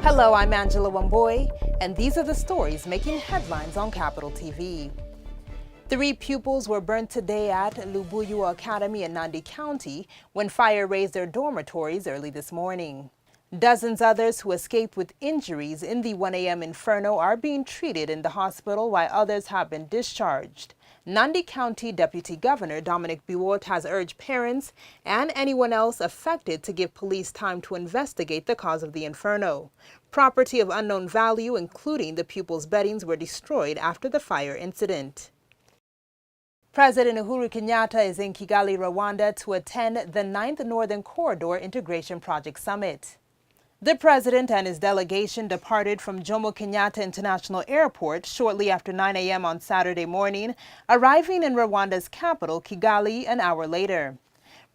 Hello, I'm Angela Wamboy, and these are the stories making headlines on Capital TV. 3 pupils were burnt today at Lubuyu Academy in Nandi County when fire razed their dormitories early this morning. Dozens others who escaped with injuries in the 1 a.m. inferno are being treated in the hospital while others have been discharged. Nandi County Deputy Governor Dominic Biwott has urged parents and anyone else affected to give police time to investigate the cause of the inferno. Property of unknown value, including the pupils' beddings, were destroyed after the fire incident. President Uhuru Kenyatta is in Kigali, Rwanda to attend the 9th Northern Corridor Integration Project Summit. The president and his delegation departed from Jomo Kenyatta International Airport shortly after 9 a.m. on Saturday morning, arriving in Rwanda's capital, Kigali, an hour later.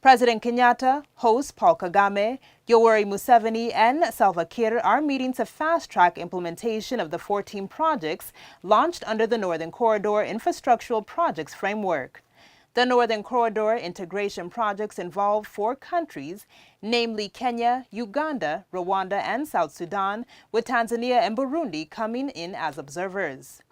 President Kenyatta, host Paul Kagame, Yoweri Museveni, and Salva Kiir are meeting to fast-track implementation of the 14 projects launched under the Northern Corridor Infrastructural Projects Framework. The Northern Corridor integration projects involve 4 countries, namely Kenya, Uganda, Rwanda, and South Sudan, with Tanzania and Burundi coming in as observers.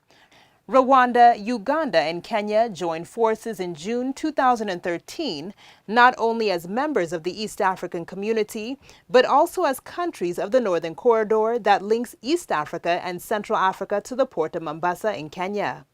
Rwanda, Uganda, and Kenya joined forces in June 2013, not only as members of the East African Community, but also as countries of the Northern Corridor that links East Africa and Central Africa to the port of Mombasa in Kenya.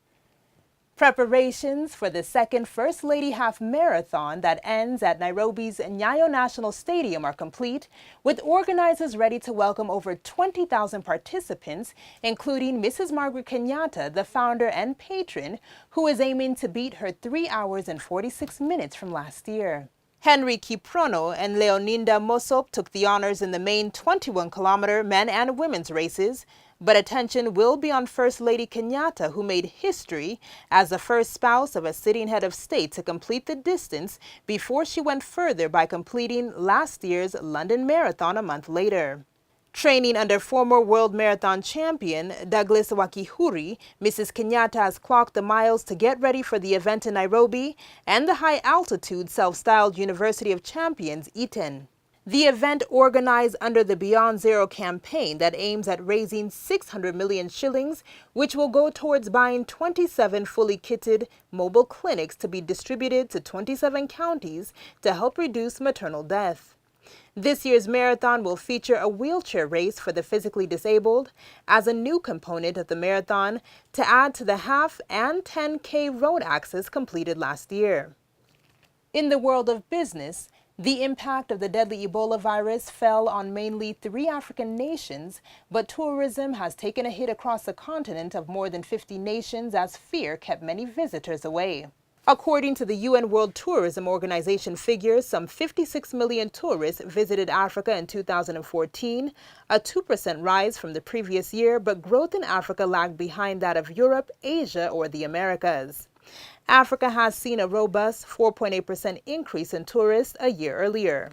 Preparations for the second First Lady Half Marathon that ends at Nairobi's Nyayo National Stadium are complete, with organizers ready to welcome over 20,000 participants, including Mrs. Margaret Kenyatta, the founder and patron, who is aiming to beat her 3 hours and 46 minutes from last year. Henry Kiprono and Leoninda Mosop took the honors in the main 21-kilometer men and women's races, but attention will be on First Lady Kenyatta, who made history as the first spouse of a sitting head of state to complete the distance before she went further by completing last year's London Marathon a month later. Training under former world marathon champion Douglas Wakihuri, Mrs. Kenyatta has clocked the miles to get ready for the event in Nairobi and the high-altitude self-styled University of Champions, Eton. The event, organized under the Beyond Zero campaign that aims at raising 600 million shillings, which will go towards buying 27 fully kitted mobile clinics to be distributed to 27 counties to help reduce maternal death. This year's marathon will feature a wheelchair race for the physically disabled as a new component of the marathon to add to the half and 10K road access completed last year. In the world of business, the impact of the deadly Ebola virus fell on mainly 3 African nations, but tourism has taken a hit across the continent of more than 50 nations as fear kept many visitors away. According to the UN World Tourism Organization figures, some 56 million tourists visited Africa in 2014, a 2% rise from the previous year, but growth in Africa lagged behind that of Europe, Asia, or the Americas. Africa has seen a robust 4.8% increase in tourists a year earlier.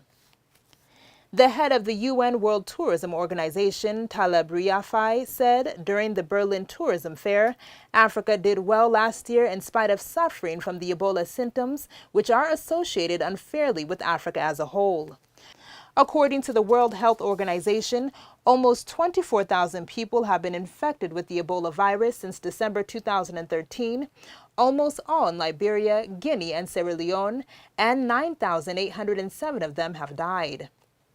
The head of the UN World Tourism Organization, Taleb Riyafai, said during the Berlin Tourism Fair, Africa did well last year in spite of suffering from the Ebola symptoms, which are associated unfairly with Africa as a whole. According to the World Health Organization, almost 24,000 people have been infected with the Ebola virus since December 2013, almost all in Liberia, Guinea, and Sierra Leone, and 9,807 of them have died.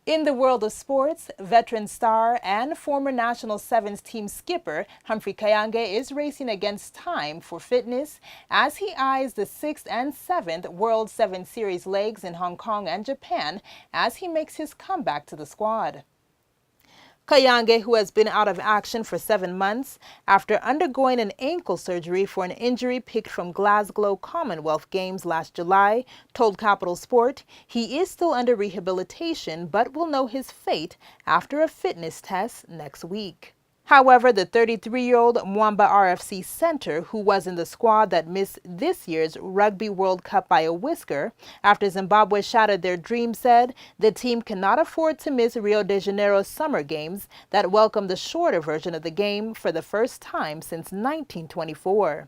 In the world of sports, veteran star and former national sevens team skipper Humphrey Khayange is racing against time for fitness as he eyes the 6th and 7th World 7 Series legs in Hong Kong and Japan as he makes his comeback to the squad. Khayange, who has been out of action for 7 months after undergoing an ankle surgery for an injury picked from Glasgow Commonwealth Games last July, told Capital Sport he is still under rehabilitation but will know his fate after a fitness test next week. However, the 33-year-old Mwamba RFC center, who was in the squad that missed this year's Rugby World Cup by a whisker after Zimbabwe shattered their dream, said the team cannot afford to miss Rio de Janeiro's Summer Games that welcomed the shorter version of the game for the first time since 1924.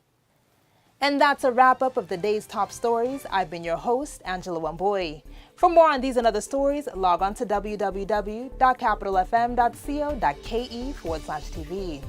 And that's a wrap-up of the day's top stories. I've been your host, Angela Wamboy. For more on these and other stories, log on to www.capitalfm.co.ke/TV.